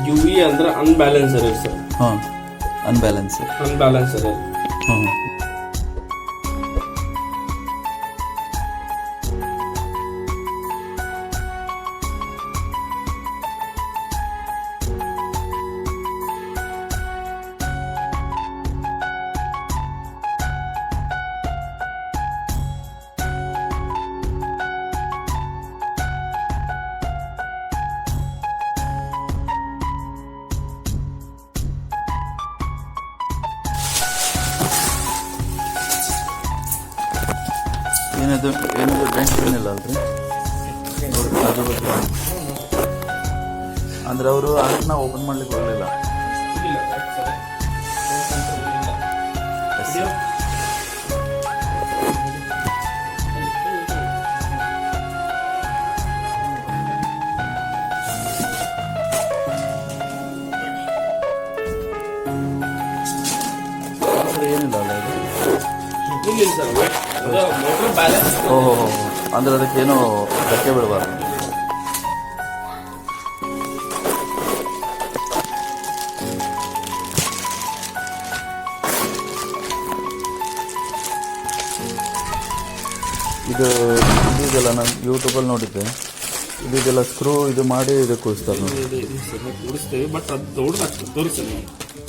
You V ಅಂದ್ರೆ unbalance ಇರೋದು sir. ಹಾಂ, ಅನ್ಬ್ಯಾಲೆನ್ಸ್ ಇರೋದು. ಹಾಂ. ಏನದು ಡೆಂಟ್ ಏನಿಲ್ಲ ಅಲ್ರಿ ಅದು ಅಂದ್ರೆ ಅವರು ಅದನ್ನ ಓಪನ್ ಮಾಡ್ಲಿಕ್ಕೆ ಹೋಗಲಿಲ್ಲ. ಏನಿಲ್ಲ ಅಲ್ಲ ಓಹೋ, ಅಂದ್ರೆ ಅದಕ್ಕೇನು ಧಕ್ಕೆ ಬಿಡಬಾರ್ದು. ಇದೆಲ್ಲ ನಾನು ಯೂಟ್ಯೂಬಲ್ಲಿ ನೋಡಿದ್ದೆ. ಇದೆಲ್ಲ ಸ್ಕ್ರೂ ಇದು ಮಾಡಿ ಇದು ಕೂರಿಸ್ತಾರೆ ನೋಡಿ. ಕೂರಿಸ್ತೇವೆ, ಬಟ್ ಅದು ದೊಡ್ಡದಾಗ್ತದೆ ತೋರಿಸ್ತೇವೆ.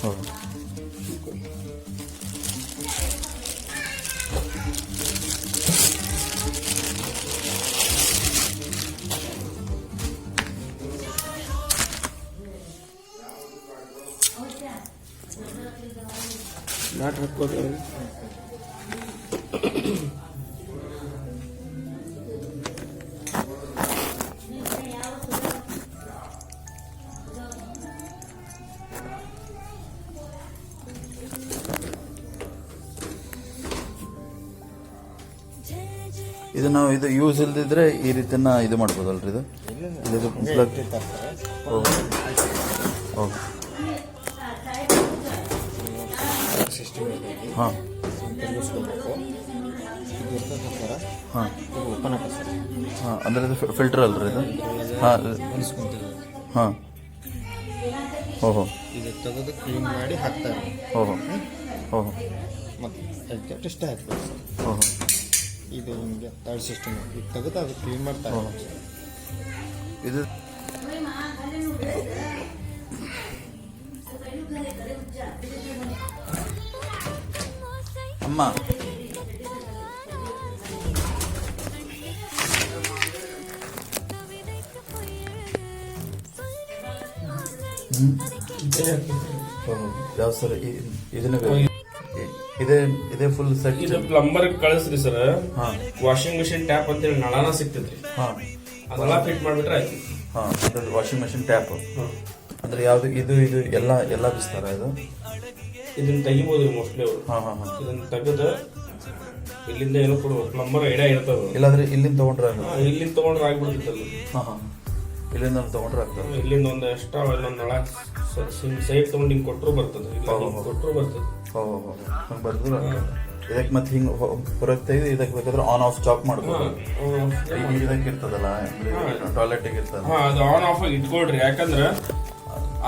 ಹೌದು. ನಾಟ್ ಹಾಕೋದು ಇದು ನಾವು ಇದು ಯೂಸ್ ಇಲ್ದಿದ್ರೆ ಈ ರೀತಿನ ಇದು ಮಾಡ್ಬೋದಲ್ರಿ ಇದು ಪ್ಲಗ್. ಹಾಂ ಹಾಂ ಹಾಂ, ಅಂದರೆ ಇದು ಫಿಲ್ಟರ್ ಅಲ್ರಿ ಇದು? ಹಾಂ ಹಾಂ. ಓಹೋ, ಇದು ತೆಗೆದು ಕ್ಲೀನ್ ಮಾಡಿ ಹಾಕ್ತಾರೆ. ಓಹೋ ಓಹೋ, ಮತ್ತು ಟೆಸ್ಟ್ ಹಾಕ್ಬೇಕು. ಓಹೋ, ಇದು ಹಿಂಗೆ ತರ್ಡ್ ಸಿಸ್ಟಮ್ ಇದು ತೆಗೆದು ಅದು ಕ್ಲೀನ್ ಮಾಡ್ತಾರೆ. ಇದು ಅಮ್ಮ ಯಾವ ಸರ್ ಇದನ್ನ ಇದೇ ಫುಲ್ ಸೆಟ್. ಇದು ಪ್ಲಂಬರ್ ಕಳಿಸ್ರಿ ಸರ್. ವಾಷಿಂಗ್ ಮಿಷಿನ್ ಟ್ಯಾಪ್ ಅಂತೇಳಿ ನಳನ ಸಿಗ್ತೈತ್ರಿ. ಅದೆಲ್ಲ ಫಿಟ್ ಮಾಡ್ಬಿಟ್ರೆ ಆಯ್ತು. ಅಂದ್ರೆ ವಾಷಿಂಗ್ ಮಿಷಿನ್ ಟ್ಯಾಪ್ ಅಂದ್ರೆ ಯಾವ್ದು ಇದು ಎಲ್ಲ ಬಿಸ್ತಾರ ಇದು? ಇದನ್ನ ತೆಗಿಬಹುದು ಮೋಸ್ಟ್ಲಿ ಅವರು. ಇದನ್ನ ತೆಗೆದು ಇಲ್ಲಿಂದ ಏನೋ ಕೊಡುವ ಪ್ಲಂಬರ್ ಐಡಿಯಾ ಇರ್ತದ. ಇಲ್ಲಾಂದ್ರೆ ಇಲ್ಲಿಂದ ತಗೊಂಡ್ರೆ ಇಲ್ಲಿಂದ ತಗೊಂಡ್ರೆ ಆಗ್ಬಿಡ್ತಿತ್ತಲ್ಲ. ಇಲ್ಲಿಂದ ತಗೊಂಡ್ರೆ ಆಗ್ತದೆ. ಇಲ್ಲಿಂದ ಒಂದು ಎಕ್ಸ್ಟ್ರಾ ಇನ್ನೊಂದು ನಳ ಸೈಡ್ ತಗೊಂಡು ಹಿಂಗೆ ಕೊಟ್ಟರು ಬರ್ತದೆ. ಕೊಟ್ಟರು ಬರ್ತದೆ. ಬರ್ದು ಇದಕ್ಕೆ ಮತ್ತೆ ಹಿಂಗೆ ಹೊರಗೆ ತೆಗೆದು ಇದಕ್ಕೆ ಬೇಕಾದ್ರೆ ಆನ್ ಆಫ್ ಚಾಪ್ ಮಾಡ್ಬೋದು. ಇದಕ್ಕೆ ಇರ್ತದಲ್ಲ ಟಾಯ್ಲೆಟ್ ಇರ್ತದೆ. ಅದು ಆನ್ ಆಫ್ ಆಗಿ ಇಟ್ಕೊಳ್ರಿ. ಯಾಕಂದ್ರೆ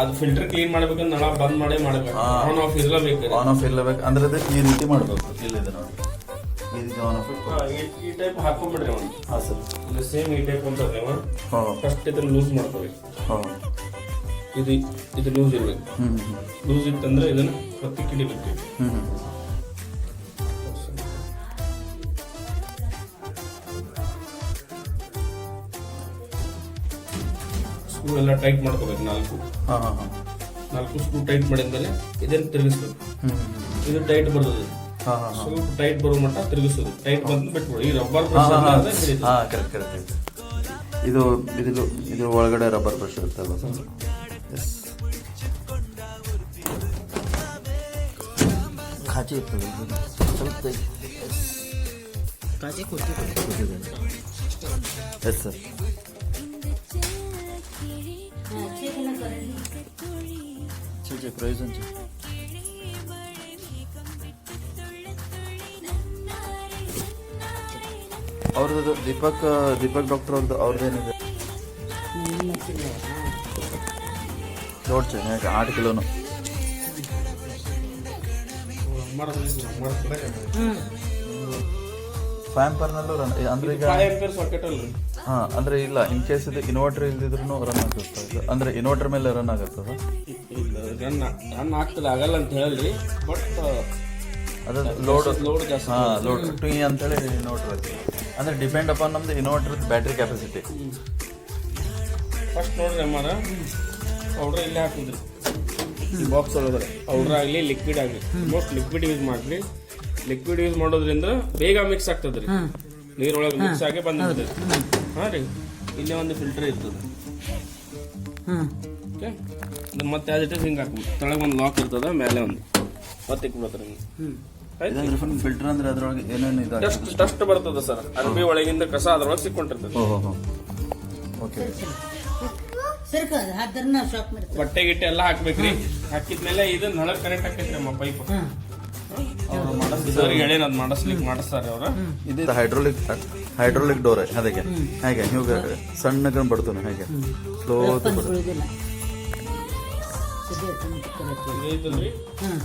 ಅದು ಫಿಲ್ಟರ್ ಕ್ಲೀನ್ ಮಾಡ್ಬೇಕಂದ್ರೆ ನಳ ಬಂದ್ ಮಾಡೇ ಮಾಡ್ಬೇಕು. ಆನ್ ಆಫ್ ಇರಲೇಬೇಕು. ಆನ್ ಆಫ್ ಇರಲೇಬೇಕು ಅಂದ್ರೆ ಅದಕ್ಕೆ ಈ ರೀತಿ ಮಾಡ್ಬೇಕು. ಇಲ್ಲಿದೆ ನೋಡಿ, ಈ ರೀತಿ ಆನ್ ಆಫ್ ಈ ಟೈಪ್ ಹಾಕೊಂಡ್ಬಿಡ್ರಿ ಅವನು. ಹಾಂ ಸರ್, ಇಲ್ಲಿ ಸೇಮ್ ಈ ಟೈಪ್ ಅಂತ ನೀವು ಫಸ್ಟ್ ಇದನ್ನ ಲೂಸ್ ಮಾಡ್ಕೋಬೇಕು. ಇದು ಲೂಸ್ ಇರ್ಬೇಕು. ಲೂಸ್ ಇತ್ತಂದ್ರೆ ಇದನ್ನ ಹೊತ್ತಿ ಕಿಡಿಬೇಕು. ಸ್ಕ್ರೂ ಎಲ್ಲ ಟೈಟ್ ಮಾಡ್ಕೋಬೇಕು. ನಾಲ್ಕು ಸ್ಕ್ರೂ ಟೈಟ್ ಮಾಡಿದ್ಮೇಲೆ ಇದನ್ನ ತಿರುಗಿಸ್ಬೇಕು. ಇದು ಟೈಟ್ ಬರ್ತದೆ. ಸ್ವಲ್ಪ ಟೈಟ್ ಬರೋ ಮಟ್ಟ ತಿರುಗಿಸೋದು. ಟೈಟ್ ಬಂದು ಬಿಟ್ಬಿಡು. ಈ ರಬ್ಬರ್ ಕರೆಕ್ಟ್. ಇದು ಒಳಗಡೆ ರಬ್ಬರ್ ಬ್ರಷ್ ಇರ್ತಲ್ಲ ಸರ್? ಎಸ್, ಕಾಚಿ ಇರ್ತದೆ ಸ್ವಲ್ಪ. ಕಾಚಿ ಕೊಟ್ಟಿದೆ. Yes sir. ಪ್ರಯೋಜನ ಅವ್ರದ್ದು ದೀಪಕ್ ಡಾಕ್ಟರ್ ಅವ್ರದ್ದೇನಿದೆ? ಲೋಡ್ ಚೇಂಜ್ ಯಾಕೆ 8 ಕಿಲೋನು ಫ್ಯಾಂಪರ್ನಲ್ಲೂ ರನ್ ಅಂದ್ರೆ ಈಗ ಸಾಕೆಟ್ ಅಲ್ರಿ ಹಾಂ ಅಂದರೆ ಇಲ್ಲ ಇನ್ ಕೇಸ್ ಇದು ಇನ್ವರ್ಟರ್ ಇಲ್ದಿದ್ರು ರನ್ ಆಗುತ್ತೆ ಇದು ಅಂದರೆ ಇನ್ವರ್ಟರ್ ಮೇಲೆ ರನ್ ಆಗುತ್ತದ ರನ್ ಆಗ್ತದೆ ಆಗಲ್ಲ ಅಂತ ಹೇಳಿ ಬಟ್ ಅದು ಲೋಡ್ ಲೋಡ್ ಜಾಸ್ತಿ ಹಾಂ ಲೋಡ್ ಟು ಅಂತೇಳಿ ಇನ್ವರ್ಟರ್ ಐತಿ ಅಂದರೆ ಡಿಪೆಂಡ್ ಅಪಾನ್ ನಮ್ದು ಇನ್ವರ್ಟರ್ ಬ್ಯಾಟ್ರಿ ಕೆಪಾಸಿಟಿ ಫಸ್ಟ್ ನೋಡ್ರಿ ಅಮ್ಮಾರ ಪೌಡ್ರ್ ಇಲ್ಲೇ ಹಾಕಿದ್ರಿ ಈ ಬಾಕ್ಸ್ ಒಳಗಡೆ ಪೌಡ್ರ್ ಆಗಲಿ ಲಿಕ್ವಿಡ್ ಆಗಲಿ ಮೋಸ್ಟ್ ಲಿಕ್ವಿಡ್ ಯೂಸ್ ಮಾಡ್ರಿ ಲಿಕ್ವಿಡ್ ಯೂಸ್ ಮಾಡೋದ್ರಿಂದ ಬೇಗ ಮಿಕ್ಸ್ ಆಗ್ತದ್ರಿ ನೀರೊಳಗೆ ಮಿಕ್ಸ್ ಆಗಿ ಬಂದಿರ್ತದೆ ಹಾಂ ರೀ ಇಲ್ಲೇ ಒಂದು ಫಿಲ್ಟರ್ ಇರ್ತದೆ ಓಕೆ ಮತ್ತೆ ಆಸ್ ಇಟ್ ಇಸ್ ಹಿಂಗೆ ಹಾಕ್ಬೋದು ಕೆಳಗೆ ಒಂದು ಲಾಕ್ ಇರ್ತದೆ ಮೇಲೆ ಒಂದು ಮತ್ತೆ ಇಕ್ಬಿಡ್ತಾರೆ ಹಿಂಗೆ ಫಿಲ್ಟರ್ ಅಂದ್ರೆ ಅದ್ರೊಳಗೆ ಏನೇನು ಇದು ಡಸ್ಟ್ ಬರ್ತದೆ ಸರ್ ಅರ್ಬಿ ಒಳಗಿಂದ ಕಸ ಅದ್ರೊಳಗೆ ಸಿಕ್ಕೊಂಡಿರ್ತದೆ ಓಕೆ ಬಟ್ಟೆ ಗಿಟ್ಟೆ ಎಲ್ಲ ಹಾಕ್ಬೇಕ್ರಿ ಹಾಕಿದ್ಮೇಲೆ ಇದು ನಳಕ್ ಕನೆಕ್ಟ್ ಆಕೈತ್ರಿ ಅಮ್ಮ ಪೈಪ್ ಅವ್ರು ಮಾಡಿಸ್ತಿದ್ದವ್ರಿಗೆ ಹೇಳೇನು ಅದು ಮಾಡಿಸ್ತಾರೆ ಅವ್ರ ಇದು ಹೈಡ್ರೋಲಿಕ್ ಡೋರ್ ಅದಕ್ಕೆ ಹಾಗೆ ನೀವು ಸಣ್ಣಗೆ ಬಡ್ತಾನೆ ಹಾಗೆ ಸ್ಲೋ ಇದೈತಲ್ರಿ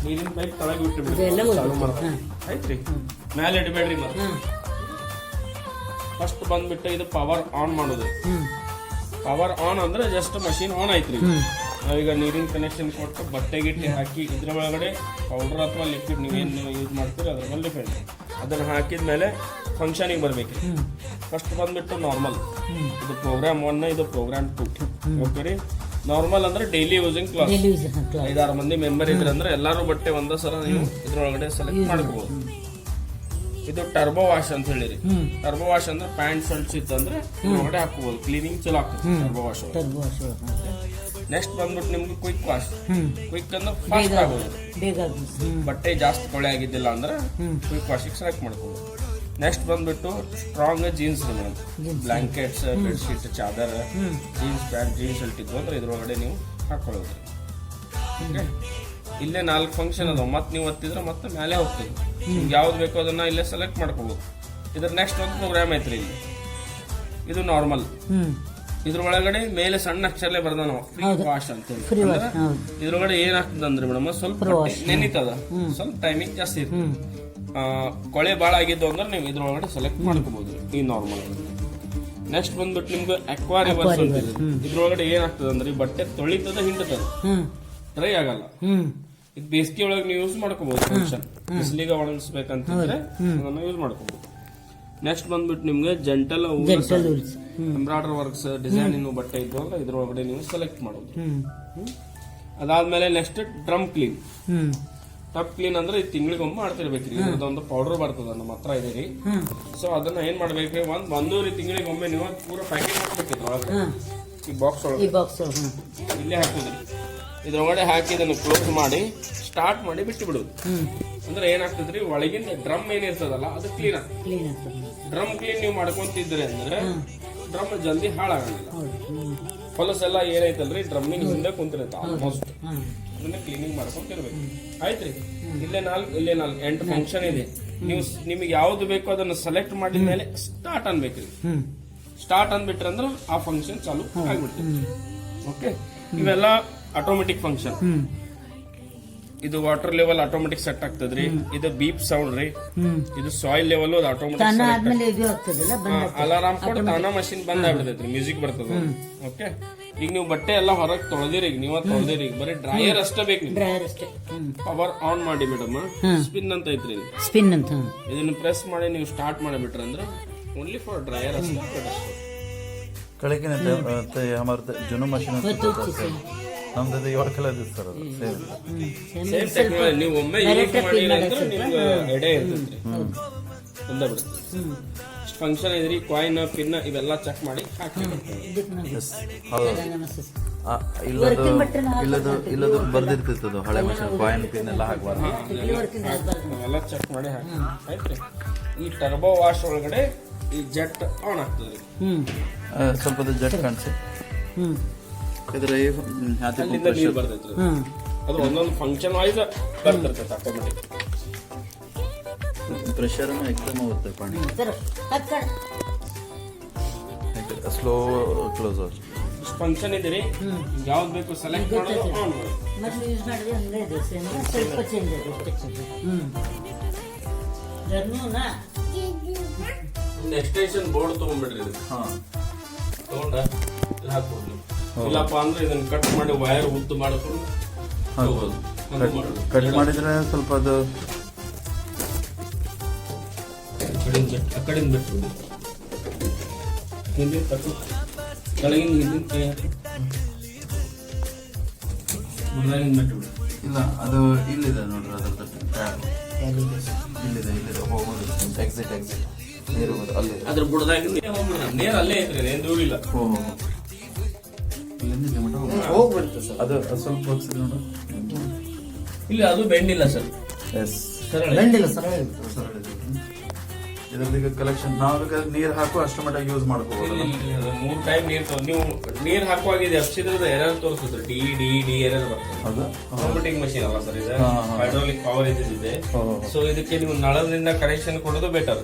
ನೀರಿನ ಪೈಪ್ ತಳಗೆ ಬಿಟ್ಟು ಬಿಡ್ರಿ ಚಾಲು ಮಾಡ್ತಾರೆ ಆಯ್ತ್ರಿ ಮೇಲೆ ಇಡಬೇಡ್ರಿ ಮತ್ತೆ ಫಸ್ಟ್ ಬಂದ್ಬಿಟ್ಟು ಇದು ಪವರ್ ಆನ್ ಮಾಡೋದು ಪವರ್ ಆನ್ ಅಂದ್ರೆ ಜಸ್ಟ್ ಮಷೀನ್ ಆನ್ ಐತ್ರಿ ನಾವೀಗ ನೀರಿನ ಕನೆಕ್ಷನ್ ಕೊಟ್ಟು ಬಟ್ಟೆ ಗಿಟ್ಟೆ ಹಾಕಿ ಇದ್ರ ಒಳಗಡೆ ಪೌಡರ್ ಅಥವಾ ಲಿಕ್ವಿಡ್ ನೀವೇನು ಯೂಸ್ ಮಾಡ್ತೀರಿ ಅದ್ರ ಮೇಲೆ ಡಿಪೆಂಡ್ ಅದನ್ನ ಹಾಕಿದ್ಮೇಲೆ ಫಂಕ್ಷನಿಗೆ ಬರ್ಬೇಕ್ರಿ ಫಸ್ಟ್ ಬಂದ್ಬಿಟ್ಟು ನಾರ್ಮಲ್ ಇದು ಪ್ರೋಗ್ರಾಮ್ 1 ಇದು ಪ್ರೋಗ್ರಾಮ್ 2 ಓಕೆ ರೀ ನಾರ್ಮಲ್ ಅಂದ್ರೆ ಡೈಲಿ ಯೂಸಿಂಗ್ ಕ್ಲಾಸ್ 5-6 ಮಂದಿ ಮೆಂಬರ್ ಇದ್ರೆ ಅಂದ್ರೆ ಎಲ್ಲಾರು ಬಟ್ಟೆ ಒಂದೇ ಸಲ ನೀವು ಇದ್ರೊಳಗಡೆ ಸೆಲೆಕ್ಟ್ ಮಾಡ್ಕೋಬಹುದು ಇದು ಟರ್ಬೋ ವಾಶ್ ಅಂತ ಹೇಳಿರಿ ಟರ್ಬೋ ವಾಶ್ ಅಂದ್ರೆ ಪ್ಯಾಂಟ್ ಶರ್ಟ್ಸ್ ಇತ್ತಂದ್ರೆ ಒಳಗಡೆ ಹಾಕೋಬಹುದು ಕ್ಲೀನಿಂಗ್ ಚಲೋ ಆಗ್ತದೆ ಟರ್ಬೋ ವಾಶ್ ನೆಕ್ಸ್ಟ್ ಬಂದ್ಬಿಟ್ಟು ನಿಮ್ಗೆ ಕ್ವಿಕ್ ವಾಶ್ ಕ್ವಿಕ್ ಅಂದ್ರೆ ಫಾಸ್ಟ್ ಆಗೋದು ಬಟ್ಟೆ ಜಾಸ್ತಿ ಕೊಳೆ ಆಗಿದ್ದಿಲ್ಲ ಅಂದ್ರೆ ಕ್ವಿಕ್ ವಾಶಿಗೆ ಸೆಲೆಕ್ಟ್ ಮಾಡ್ಕೋಬಹುದು ನೆಕ್ಸ್ಟ್ ಬಂದ್ಬಿಟ್ಟು ಸ್ಟ್ರಾಂಗ್ ಜೀನ್ಸ್ ರೀ ಮೇಡಮ್ ಬ್ಲಾಂಕೆಟ್ಸ್ ಬೆಡ್ಶೀಟ್ ಚಾದರ್ ಜೀನ್ಸ್ ಪ್ಯಾಂಟ್ ಜೀನ್ಸ್ ಶರ್ಟ್ ಇದ್ವು ಅಂದ್ರೆ ಇದ್ರೊಳಗಡೆ ನೀವು ಹಾಕೊಳ್ಳೋದು ಇಲ್ಲೇ 4 ಫಂಕ್ಷನ್ ಅದಾವ ಮತ್ತೆ ನೀವು ಒತ್ತಿದ್ರೆ ಮತ್ತೆ ಮೇಲೆ ಹೋಗ್ತದೆ ನಿಮ್ಗೆ ಯಾವ್ದು ಬೇಕೋ ಅದನ್ನ ಇಲ್ಲೇ ಸೆಲೆಕ್ಟ್ ಮಾಡ್ಕೋಬಹುದು ಇದ್ರ ನೆಕ್ಸ್ಟ್ ಒಂದು ಪ್ರೋಗ್ರಾಮ್ ಐತ್ರಿ ಇಲ್ಲಿ ಇದು ನಾರ್ಮಲ್ ಇದ್ರ ಒಳಗಡೆ ಮೇಲೆ ಸಣ್ಣ ಅಕ್ಷರಲೆ ಬರ್ದ ನಾವು ಫ್ರೀ ವಾಶ್ ಅಂತ ಹೇಳಿ ಇದ್ರೊಳಗಡೆ ಏನಾಗ್ತದೆ ಅಂದ್ರೆ ಮೇಡಮ್ ಸ್ವಲ್ಪ ನೆನಿತದ ಸ್ವಲ್ಪ ಟೈಮಿಂಗ್ ಜಾಸ್ತಿ ಇರ್ತದೆ ಕೊಳೆ ಬಾಳ ಆಗಿದ್ದು ಅಂದ್ರೆ ನೀವು ಇದ್ರೊಳಗಡೆ ಸೆಲೆಕ್ಟ್ ಮಾಡ್ಕೋಬಹುದು ಈ ನಾರ್ಮಲ್ ನೆಕ್ಸ್ಟ್ ಬಂದ್ಬಿಟ್ಟು ನಿಮ್ಗೆ ಅಕ್ವಾ ರಿವರ್ಸ್ ಅಂತ ಇದ್ರೊಳಗಡೆ ಏನಾಗ್ತದೆ ಅಂದ್ರೆ ಈ ಬಟ್ಟೆ ತೊಳಿತದ ಹಿಂಡ್ತದ ಡ್ರೈ ಆಗಲ್ಲ ಇದು ಬೇಸಿಗೆ ಒಳಗೆ ನೀವು ಯೂಸ್ ಮಾಡ್ಕೋಬಹುದು ಫಂಕ್ಷನ್ ಬಿಸಿಲಿಗೆ ಒಣಗಿಸ್ಬೇಕಂತಂದ್ರೆ ಅದನ್ನ ಯೂಸ್ ಮಾಡ್ಕೋಬಹುದು ನೆಕ್ಸ್ಟ್ ಬಂದ್ಬಿಟ್ಟು ನಿಮ್ಗೆ ಜೆಂಟಲ್ ಎಂಬ್ರಾಯ್ಡರ್ ವರ್ಕ್ಸ್ ಡಿಸೈನ್ ಇನ್ನು ಬಟ್ಟೆ ಇದ್ದು ಅಂದ್ರೆ ಇದ್ರೊಳಗಡೆ ನೀವು ಸೆಲೆಕ್ಟ್ ಮಾಡೋದು ಅದಾದ್ಮೇಲೆ ನೆಕ್ಸ್ಟ್ ಡ್ರಮ್ ಕ್ಲೀನ್ ಟಪ್ ಕ್ಲೀನ್ ಅಂದ್ರೆ ಈ ತಿಂಗಳಿಗೊಮ್ಮೆ ಮಾಡ್ತಿರ್ಬೇಕ್ರಿ ಇದೊಂದು ಪೌಡರ್ ಬರ್ತದ ನಮ್ಮ ಹತ್ರ ಇದೆ ರೀ ಸೊ ಅದನ್ನ ಏನ್ ಮಾಡ್ಬೇಕ್ರಿ ಒಂದೂವರೆ ತಿಂಗಳಿಗೊಮ್ಮೆ ನೀವು ಪೂರ ಪ್ಯಾಕಿಂಗ್ ಮಾಡ್ಬೇಕಿದ್ರು ಒಳಗೆ ಈ ಬಾಕ್ಸ್ ಒಳಗೆ ಇಲ್ಲೇ ಹಾಕಿದ್ರಿ ಇದ್ರೊಳಗಡೆ ಹಾಕಿ ಇದನ್ನು ಕ್ಲೋಸ್ ಮಾಡಿ ಸ್ಟಾರ್ಟ್ ಮಾಡಿ ಬಿಟ್ಟು ಬಿಡುದು ಅಂದ್ರೆ ಏನಾಗ್ತದ್ರಿ ಒಳಗಿನ ಡ್ರಮ್ ಏನಿರ್ತದಲ್ಲ ಅದು ಕ್ಲೀನ್ ಆಗ್ತದೆ ಡ್ರಮ್ ಕ್ಲೀನ್ ನೀವು ಮಾಡ್ಕೊಂತಿದ್ರಿ ಅಂದ್ರೆ ಡ್ರಮ್ ಜಲ್ದಿ ಹಾಳಾಗಲ್ಲ ಹೊಲಸೆಲ್ಲ ಏನೈತಲ್ರಿ ಡ್ರಮ್ಮಿನ ಹಿಂದೆ ಕುಂತಿರುತ್ತೆ ಆಲ್ಮೋಸ್ಟ್ ಅದನ್ನ ಕ್ಲೀನಿಂಗ್ ಮಾಡ್ಕೊಂತಿರ್ಬೇಕು ಆಯ್ತ್ರಿ ಇಲ್ಲೇ 8 ಫಂಕ್ಷನ್ ಇದೆ ನೀವು ನಿಮಗೆ ಯಾವ್ದು ಬೇಕೋ ಅದನ್ನ ಸೆಲೆಕ್ಟ್ ಮಾಡಿದ ಮೇಲೆ ಸ್ಟಾರ್ಟ್ ಅನ್ಬೇಕ್ರಿ ಸ್ಟಾರ್ಟ್ ಅಂದ್ಬಿಟ್ರೆ ಅಂದ್ರೆ ಆ ಫಂಕ್ಷನ್ ಚಾಲು ಆಗ್ಬಿಡ್ತದೆ ಓಕೆ ಇವೆಲ್ಲ ಆಟೋಮೆಟಿಕ್ ಫಂಕ್ಷನ್ ಇದು ವಾಟರ್ ಲೆವೆಲ್ ಆಟೋಮೆಟಿಕ್ ಸೆಟ್ ಆಗ್ತದ್ರಿ ಇದು ಬೀಪ್ ಸೌಂಡ್ ರೀ ಇದು ಸಾಯಿಲ್ ಲೆವೆಲ್ ಅದು ಆಟೋಮೆಟಿಕ್ ಅಲಾರಾಮ್ ಕೊಟ್ಟು ತಾನ ಮಷಿನ್ ಬಂದ್ ಆಗ್ಬಿಡ್ತೈತ್ರಿ ಮ್ಯೂಸಿಕ್ ಬರ್ತದ ಓಕೆ ಈಗ ನೀವು ಬಟ್ಟೆ ಎಲ್ಲ ಹೊರಗೆ ತೊಳೆದಿರಿ ಈಗ ನೀವ ತೊಳೆದಿರಿ ಬರೀ ಡ್ರೈಯರ್ ಅಷ್ಟೇ ಬೇಕು ಪವರ್ ಆನ್ ಮಾಡಿ ಮೇಡಮ್ ಸ್ಪಿನ್ ಅಂತ ಐತ್ರಿ ಸ್ಪಿನ್ ಅಂತ ಇದನ್ನ ಪ್ರೆಸ್ ಮಾಡಿ ನೀವು ಸ್ಟಾರ್ಟ್ ಮಾಡಿಬಿಟ್ರೆ ಅಂದ್ರೆ ಓನ್ಲಿ ಫಾರ್ ಡ್ರೈಯರ್ ಅಷ್ಟೇ ಕಳಕಿನ ಜುನು ಮಷಿನ್ ನಮ್ದು 7 ಕಲರ್ ಸರ್ ಅದು ಸೇಮ್ ಟೆಕ್ನಾಲಜಿ ನೀವು ಒಮ್ಮೆ ಯೂಸ್ ಮಾಡಿದ್ರೆ ಅಂದ್ರೆ ನಿಮ್ಗೆ ಐಡಿಯಾ ಇರ್ತೈತ್ರಿ ಒಂದೇ ಬಿಡುತ್ತೆ ಫಂಕ್ಷನ್ ಇದ್ರಿ ಕಾಯಿನ್ ಪಿನ್ ಇವೆಲ್ಲ ಚೆಕ್ ಮಾಡಿ ಹಾಕಿ ಇಲ್ಲದು ಬರ್ದಿರ್ತಿತ್ತು ಹಳೆ ಮಷಿನ್ ಕಾಯಿನ್ ಪಿನ್ ಎಲ್ಲ ಹಾಕಬಾರ್ದು ಎಲ್ಲ ಚೆಕ್ ಮಾಡಿ ಹಾಕಿ ಆಯ್ತ್ರಿ ಈ ಟರ್ಬೋ ವಾಶ್ ಒಳಗಡೆ ಈ ಜೆಟ್ ಆನ್ ಆಗ್ತದೆ ಸ್ವಲ್ಪ ಜೆಟ್ ಕಾಣಿಸಿ ಇದ್ರ ನೀರು ಬರ್ತೈತ್ರಿ ಅದು ಒಂದೊಂದು ಫಂಕ್ಷನ್ ವೈಸ್ ಬರ್ತಿರ್ತೈತೆ ಆಟೋಮೆಟಿಕ್ ಪ್ರೆಷರ್ ಎಕ್ದಮ್ ಹೋಗುತ್ತೆ ಪಾಣಿ ಸ್ಲೋ ಕ್ಲೋಸ್ ಇಷ್ಟು ಫಂಕ್ಷನ್ ಇದೆ ರೀ ಯಾವ್ದು ಬೇಕು ಸೆಲೆಕ್ಟ್ ಮಾಡೋದು ಆನ್ ಮಾಡೋದು. ಮೊದಲು ಯೂಸ್ ಮಾಡಿದ್ರೆ ಹಂಗೆ ಇದೆ ಸೇಮ್ ಸ್ವಲ್ಪ ಚೇಂಜ್ ಇದೆ ಅಷ್ಟೇ. ಜರ್ನೂನಾ ಒಂದು ಎಕ್ಸ್ಟೆನ್ಷನ್ ಬೋರ್ಡ್ ತಗೊಂಡ್ಬಿಡ್ರಿ ಇದು. ತಗೊಂಡ ಇಲ್ಲಿ ಹಾಕ್ಬೋದು ನೀವು. ಇಲ್ಲಪ್ಪ ಅಂದ್ರೆ ಇದನ್ನ ಕಟ್ ಮಾಡಿ ವೈರ್ ಉದ್ದು ಮಾಡ್ಕೊಂಡು ಹೋಗೋದು. ಕಟ್ ಮಾಡಿದ್ರೆ ಸ್ವಲ್ಪ ಅದು ಆ ಕಡೆಯಿಂದ ಬಿಟ್ಟು ಹಿಂದಿನ ತಟ್ಟು ಕೆಳಗಿನ ಹಿಂದಿನ ಕೈ ಹಾಕಿ ಮುಂದಾಗಿಂದ ಬಿಟ್ಟು ಬಿಡು. ಇಲ್ಲ ಅದು ಇಲ್ಲಿದೆ ನೋಡ್ರಿ ಅದ್ರದ್ದು ಟ್ಯಾಬ್ ಇಲ್ಲಿದೆ ಹೋಗೋದು ಎಕ್ಸಿಟ್ ನೀರು ಹೋಗೋದು ಅಲ್ಲಿದೆ. ಅದ್ರ ಬುಡದಾಗಿಂದ ಹೋಗ್ಬಿಡ್ರಿ ನೇರ ಅಲ್ಲೇ ಐತ್ರಿ ಏನ್ ದೂರಿಲ್ಲ. ಹೋಗ್ಬಿಡ್ತು ಸರ್. ಅದು ಸ್ವಲ್ಪ ಹೋಗ್ಸಿದ್ರೆ ನೋಡು. ಇಲ್ಲ ಅದು ಬೆಂಡಿಲ್ಲ ಸರ್, ಎಸ್ ಸರಳ ಬೆಂಡಿಲ್ಲ ಸರಳ ಇತ್ತು. ಇದರದ್ದು ಕಲೆಕ್ಷನ್ ನಾವು ಬೇಕಾದ್ರೆ ನೀರು ಹಾಕು ಅಷ್ಟು ಮಟ್ಟ ಯೂಸ್ ಮಾಡ್ಕೋಬಹುದು. 3 ಟೈಮ್ ನೀವು ನೀರ್ ಹಾಕುವಾಗ ಎಫ್ಸಿದ್ರದ ಎರರ್ ತೋರಿಸುತ್ತೆ. ಡಿ ಡಿ ಡಿ ಎರರ್ ಬರ್ತದೆ. ಹೌದಾ? ಕಾಂಪಿಟಿಂಗ್ ಮಷೀನ್ ಅಲ್ಲ ಸರ್ ಇದು, ಹೈಡ್ರಾಲಿಕ್ ಪವರ್ ಇದೆ. ಸೊ ಇದಕ್ಕೆ ನೀವು ನಳದಿಂದ ಕನೆಕ್ಷನ್ ಕೊಡೋದು ಬೆಟರ್.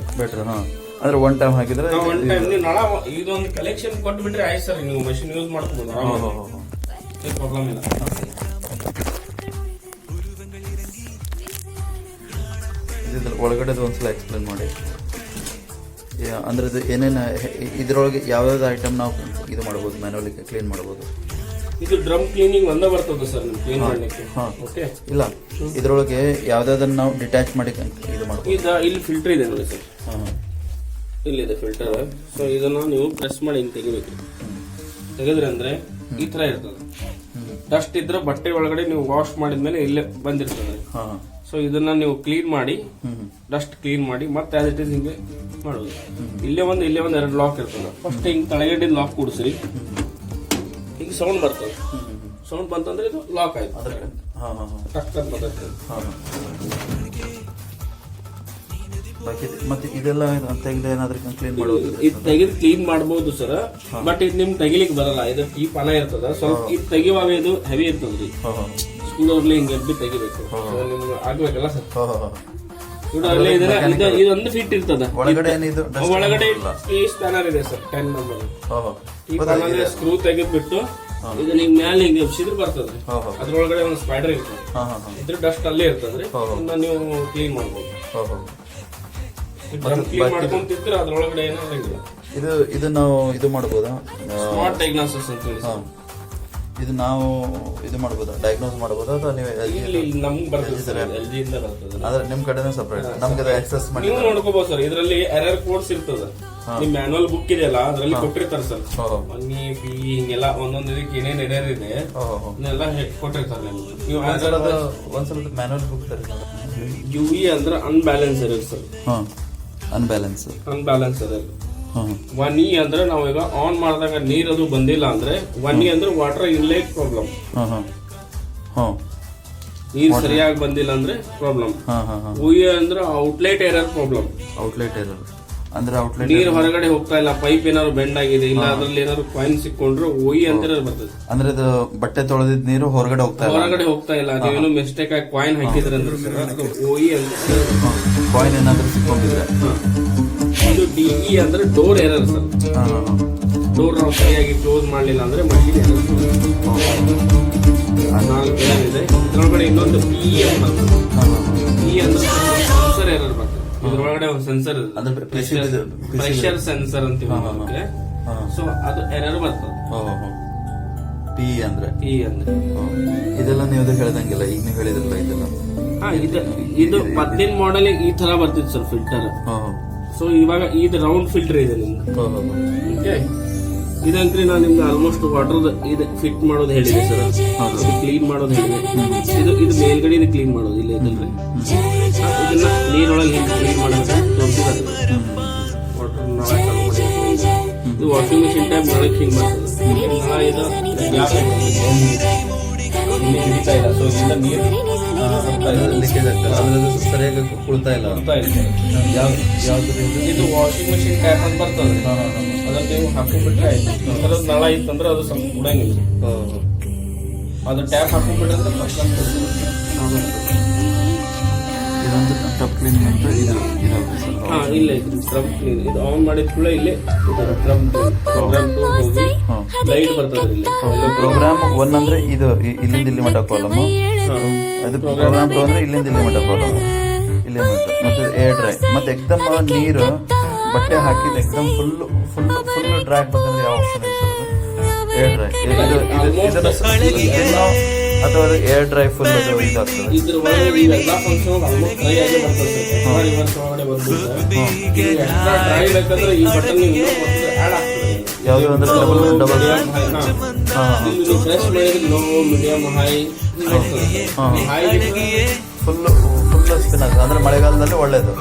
ಅಂದ್ರೆ ಒನ್ ಟೈಮ್ ಹಾಕಿದ್ರೆ ಒನ್ ಟೈಮ್ ನೀವು ನಳ ಇದೊಂದು ಕಲೆಕ್ಷನ್ ಕೊಟ್ಟು ಬಿಟ್ರೆ ಆಯ್ತು ಸರ್, ನೀವು ಮಷೀನ್ ಯೂಸ್ ಮಾಡ್ಕೋಬಹುದು ಆರಾಮಾಗಿ, ಪ್ರಾಬ್ಲಮ್ ಇಲ್ಲ. ಇದ್ರ ಒಳಗಡೆದು ಒಂದ್ಸಲ ಎಕ್ಸ್ಪ್ಲೇನ್ ಮಾಡಿ. ಅಂದ್ರೆ ಇದು ಏನೇನು ಇದ್ರೊಳಗೆ ಯಾವ್ಯಾವ್ದು ಐಟಮ್ ನಾವು ಇದು ಮಾಡ್ಬೋದು, ಮ್ಯಾನುವಲಿ ಕ್ಲೀನ್ ಮಾಡ್ಬೋದು. ಇದು ಡ್ರಮ್ ಕ್ಲೀನಿಂಗ್ ಒಂದೇ ಬರ್ತದೆ ಸರ್ ನಿಮ್ಗೆ ಕ್ಲೀನ್ ಮಾಡ್ಲಿಕ್ಕೆ. ಓಕೆ, ಇಲ್ಲ ಇದ್ರೊಳಗೆ ಯಾವ್ದಾದನ್ನ ನಾವು ಡಿಟ್ಯಾಚ್ ಮಾಡಿ ಇದು ಮಾಡ್ಬೋದು. ಇಲ್ಲಿ ಫಿಲ್ಟರ್ ಇದೆ ನೋಡಿ ಸರ್, ಇಲ್ಲಿದೆ ಫಿಲ್ಟರ್. ಸೊ ಇದನ್ನ ನೀವು ಪ್ರೆಸ್ ಮಾಡಿ ಹಿಂಗೆ ತೆಗಿಬೇಕು. ತೆಗೆದ್ರೆ ಅಂದ್ರೆ ಈ ತರ ಇರ್ತದೆ. ಡಸ್ಟ್ ಇದ್ರೆ ಬಟ್ಟೆ ಒಳಗಡೆ ನೀವು ವಾಶ್ ಮಾಡಿದ್ಮೇಲೆ ಇಲ್ಲೇ ಬಂದಿರ್ತದೆ. ಸೊ ಇದನ್ನ ನೀವು ಕ್ಲೀನ್ ಮಾಡಿ, ಡಸ್ಟ್ ಕ್ಲೀನ್ ಮಾಡಿ ಮತ್ತೆ ಆಸ್ ಇಟ್ ಇಸ್ ಹಿಂಗೆ ಮಾಡೋದು. ಇಲ್ಲೇ ಒಂದು 2 ಲಾಕ್ ಇರ್ತದೆ. ಫಸ್ಟ್ ಹಿಂಗ್ ತಳಗಡೆ ಲಾಕ್ ಕೂಡಿಸ್ರಿ, ಈಗ ಸೌಂಡ್ ಬರ್ತದೆ. ಸೌಂಡ್ ಬಂತಂದ್ರೆ ಇದು ಲಾಕ್ ಆಯ್ತು. ಟಕ್ ಅಂತ ಬರ್ತದೆ. ಮತ್ತೆ ಇದೆಲ್ಲ ತೆಗೆದು ಏನಾದ್ರೂ ಕ್ಲೀನ್ ಮಾಡೋದು, ಇದು ತೆಗೆದು ಕ್ಲೀನ್ ಮಾಡಬಹುದು ಸರ್. ಬಟ್ ಇದು ನಿಮ್ಗೆ ತೆಗಿಲಿಕ್ಕೆ ಬರಲ್ಲ. ಇದು ಈ ಪನ ಇರ್ತದ ಸ್ವಲ್ಪ. ಇದು ತೆಗಿಯುವಾಗ ಇದು ಹೆವಿ ಇರ್ತದ್ರಿ. ಸ್ಕೂಲಲ್ಲಿ ಹಿಂಗೆ ಎಬ್ಬಿ ತೆಗಿಬೇಕು. ನಿಮ್ಗೆ ಆಗ್ಬೇಕಲ್ಲ ಸರ್. ಇದೊಂದು ಫಿಟ್ ಇರ್ತದ. ಒಳಗಡೆ ಏನಿದು ಒಳಗಡೆ ಈ ಸ್ಪ್ಯಾನರ್ ಇದೆ ಸರ್, 10 ನಂಬರ್. ಈ ಸ್ಪ್ಯಾನರ್ ಸ್ಕ್ರೂ ತೆಗೆದ್ಬಿಟ್ಟು ಇದು ನಿಮ್ ಮ್ಯಾಲೆ ಹಿಂಗೆ ಎಬ್ಸಿದ್ರೆ ಬರ್ತದೆ. ಅದ್ರೊಳಗಡೆ ಒಂದು ಸ್ಪೈಡರ್ ಇರ್ತದೆ. ಇದ್ರ ಡಸ್ಟ್ ಅಲ್ಲೇ ಇರ್ತದ್ರಿ. ನೀವು ಕ್ಲೀನ್ ಮಾಡ್ಬೋದು. ಕ್ಲೀನ್ ಮಾಡ್ಕೊಂತಿದ್ರೆ ಅದ್ರೊಳಗಡೆ ಏನೋ ಇರಂಗಿಲ್ಲ. ಇದು ನಾವು ಇದು ಮಾಡ್ಬೋದಾ, ಸ್ಮಾರ್ಟ್ ಡಯಾಗ್ನೋಸಿಸ್ ಅಂತ ಹೇಳಿ. ಇದು ನಾವು ಇದು ಮಾಡ್ಬೋದಾ, ಡಯಾಗ್ನೋಸ್ ಮಾಡ್ಬೋದಾ ಅಥವಾ ನೀವು ಇಲ್ಲಿ ನಮ್ಗೆ ಬರ್ತದೆ LG ಇಂದ ಬರ್ತದೆ. ಆದ್ರೆ ನಿಮ್ ಕಡೆನೇ ಸಪರೇಟ್ ನಮ್ಗೆ ಆಕ್ಸೆಸ್ ಮಾಡಿ ನೀವು ನೋಡ್ಕೋಬಹುದು ಸರ್. ಇದರಲ್ಲಿ ಎರರ್ ಕೋಡ್ಸ್ ಇರ್ತದೆ. ನಿಮ್ ಮ್ಯಾನುವಲ್ ಬುಕ್ ಇದೆಯಲ್ಲ ಅದ್ರಲ್ಲಿ ಕೊಟ್ಟಿರ್ತಾರೆ ಸರ್. ಮನಿ ಪಿ ಹಿಂಗೆಲ್ಲ ಒಂದೊಂದು ಇದಕ್ಕೆ ಏನೇನ್ ಎರರ್ ಇದೆ ಅದನ್ನೆಲ್ಲ ಕೊಟ್ಟಿರ್ತಾರೆ ನಿಮ್ಗೆ. ನೀವು ಒಂದ್ಸಲ ಮ್ಯಾನುವಲ್ ಬುಕ್ UV ಅಂದ್ರೆ unbalance error sir. Unbalance error. 1E ಅಂದ್ರೆ ನಾವು ಈಗ ಆನ್ ಮಾಡಿದಾಗ ನೀರದು ಬಂದಿಲ್ಲ ಅಂದ್ರೆ 1E ಅಂದ್ರೆ ವಾಟರ್ ಇನ್ಲೇಟ್ ಪ್ರಾಬ್ಲಮ್. ನೀರ್ ಸರಿಯಾಗಿ ಬಂದಿಲ್ಲ ಅಂದ್ರೆ ಪ್ರಾಬ್ಲಮ್. OE ಅಂದ್ರೆ outlet error problem. Outlet error ಅಂದ್ರೆ ಔಟ್ಲೆಟ್ ನೀರ್ ಹೊರಗಡೆ ಹೋಗ್ತಾ ಇಲ್ಲ, ಪೈಪ್ ಏನಾದ್ರು ಬೆಂಡ್ ಆಗಿದೆ, ಇಲ್ಲ ಅದ್ರಲ್ಲಿ ಏನಾದ್ರು ಕಾಯಿನ್ ಸಿಕ್ಕೊಂಡ್ರೆ OE ಅಂತ ಬರ್ತದೆ. ಅಂದ್ರೆ ಇದು ಬಟ್ಟೆ ತೊಳೆದಿದ್ ನೀರು ಹೊರಗಡೆ ಹೋಗ್ತಾ ಇಲ್ಲ. ನೀವೇನು ಮಿಸ್ಟೇಕ್ ಆಗಿ ಕಾಯಿನ್ ಹಾಕಿದ್ರೆ ಅಂದ್ರೆ OE ಅಂತ. ಕಾಯಿನ್ ಏನಾದ್ರು ಸಿಕ್ಕೊಂಡಿದ್ರೆ. ಇದು DE ಅಂದ್ರೆ ಡೋರ್ ಎರರ್ ಸರ್. ಡೋರ್ ನಾವು ಸರಿಯಾಗಿ ಕ್ಲೋಸ್ ಮಾಡ್ಲಿಲ್ಲ ಅಂದ್ರೆ ಮಷೀನ್ ಎರರ್. 4 ಎರರ್ ಇದೆ. ಇದ್ರೊಳಗಡೆ ಇನ್ನೊಂದು PE ಬರ್ತದೆ. PE ಅಂದ್ರೆ ಸೆನ್ಸರ್ ಎರರ್ ಬರ್ತದೆ. ಇದ್ರೊಳಗಡೆ ಒಂದು ಸೆನ್ಸರ್ ಇದೆ, ಪ್ರೆಷರ್ ಸೆನ್ಸರ್ ಅಂತೀವಿ ಅದಕ್ಕೆ. ಸೊ ಅದು ಎರರ್ ಬರ್ತದೆ. PE ಅಂದ್ರೆ ಇದೆಲ್ಲ ನೀವು ಹೇಳ್ದಂಗಿಲ್ಲ, ಈಗ ನೀವು ಹೇಳಿದ್ರಲ್ಲ ಇದೆಲ್ಲ. ಇದು ಮೊದಲಿನ ಮಾಡೆಲ್ ಈ ತರ ಬರ್ತಿತ್ತು ಸರ್ ಫಿಲ್ಟರ್. ಸೊ ಇವಾಗ ಇದು ರೌಂಡ್ ಫಿಲ್ಟರ್ ಇದೆ ನಿಮ್ಗೆ. ಓಕೆ, ಇದಂಕ್ರಿ ನಾನು ನಿಮ್ಗೆ ಆಲ್ಮೋಸ್ಟ್ ವಾಟರ್ ಇದು ಫಿಟ್ ಮಾಡೋದು ಹೇಳಿದೆ ಸರ್. ಕ್ಲೀನ್ ಮಾಡೋದು ಹೇಳಿದೆ. ಇದು ಮೇಲ್ಗಡೆ ಇದು ಕ್ಲೀನ್ ಮಾಡೋದು ಇಲ್ಲ ಇದಲ್ರಿ. ಇದನ್ನ ನೀರೊಳಗೆ ಕ್ಲೀನ್ ಮಾಡೋದು ತೋರಿಸಿದ್ದಾರೆ. ವಾಟರ್ ನಾಳೆ ಚಾಲು ಮಾಡಿ ಇದು ವಾಷಿಂಗ್ ಮಿಷಿನ್ ಟೈಪ್ ನಾಳೆ ಕ್ಲೀನ್ ಮಾಡ್ತದೆ. ಇದು ಹಿಡಿತಾ ಇಲ್ಲ. ಸೊ ಇದರಿಂದ ನೀರು ಲೀಕೇಜ್ ಆಗ್ತದೆ, ಅದ್ರಲ್ಲಿ ಸರಿಯಾಗಿ ಕುಳ್ತಾ ಇಲ್ಲ. ಇದು ವಾಷಿಂಗ್ ಮಿಷಿನ್ ಟ್ಯಾಪ್ ಅಂತ ಬರ್ತದೆ. ಅದನ್ನ ನೀವು ಹಾಕೊಂಡ್ಬಿಟ್ರೆ ಆಯ್ತು. ಅದರ ನಳ ಇತ್ತಂದ್ರೆ ಅದು ಸ್ವಲ್ಪ ಕುಡಂಗಿಲ್ಲ. ಅದು ಟ್ಯಾಪ್ ಹಾಕೊಂಡ್ಬಿಟ್ರೆ ಇದೊಂದು ಸ್ಟಬ್ ಕ್ಲೀನಿಂಗ್ ಅಂತ ಇದು ಇದಾಗುತ್ತೆ ಸರ್. ಹಾ ಇಲ್ಲ ಇದು ಸ್ಕ್ರಬ್ ಕ್ಲೀನ್. ಇದು ಆನ್ ಮಾಡಿದ ಕೂಡ ಇಲ್ಲೇ ಪ್ರೋಗ್ರಾಮ್ ಟು ಹೋಗಿ ಹಾಂ ಲೈಟ್ ಬರ್ತದೆ ಇಲ್ಲಿ. ಪ್ರೋಗ್ರಾಮ್ 1 ಅಂದರೆ ಇದು ಇಲ್ಲಿಂದ ಇಲ್ಲಿ ಮಟ್ಟ ಕಾಲಮು, ಅದು ಪ್ರೋಗ್ರಾಮ್ 2 ಅಂದರೆ ಇಲ್ಲಿಂದ ಇಲ್ಲಿ ಮಟ್ಟ ಕಾಲಮು, ಇಲ್ಲಿ ಮಟ್ಟ ಮತ್ತು ಏರ್ ಡ್ರೈ ಮತ್ತು ಎಕ್ದಮ್ ನೀರು ಬಟ್ಟೆ ಹಾಕಿದ ಎಕ್ದಮ್ ಫುಲ್ ಡ್ರೈ ಆಗ್ಬೇಕಂದ್ರೆ ಯಾವ ಆಪ್ಷನ್ ಇದೆ ಸರ್? ಏರ್ ಡ್ರೈ ಇದನ್ನು ಅಥವಾ ಏರ್ ಡ್ರೈ ಫುಲ್ ಇದಾಗ್ತದೆ. ಇದ್ರ ಒಳಗಡೆ ಇವೆಲ್ಲ ಫಂಕ್ಷನ್ ಆಲ್ಮೋಸ್ಟ್ ಡ್ರೈ ಆಗಿ ಬರ್ತದೆ. ರಿವರ್ಸ್ ಒಳಗಡೆ ಬಂದ್ಬಿಟ್ಟು ಎಕ್ಸ್ಟ್ರಾ ಡ್ರೈ ಬೇಕಂದ್ರೆ ಈ ಬಟನ್ ಆಡ್ ಆಗ್ತದೆ. ಯಾವುದು ಅಂದರೆ ಡಬಲ್ ಇಲ್ಲಿ ಫ್ರೆಶ್ ಮಾಡಿದ್ರೆ low medium high high full spin ಆಗ್ತದೆ. ಅಂದರೆ ಮಳೆಗಾಲದಲ್ಲಿ ಒಳ್ಳೇದು.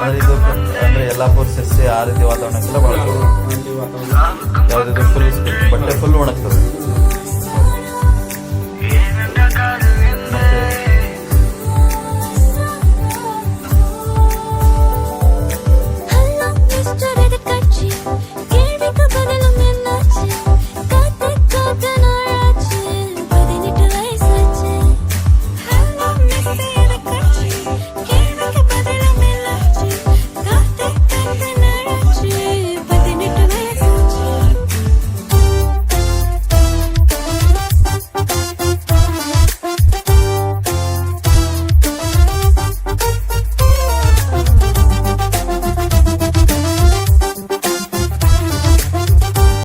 ಅಂದರೆ ಇದು ಅಂದರೆ ಎಲ್ಲ ಫೋರ್ಸಸ್ ಆ ರೀತಿ ವಾತಾವರಣಕ್ಕೆಲ್ಲ ಬಳಸ್ಬೋದು. ಯಾವುದಿದು ಫುಲ್ ಸ್ಪಿನ್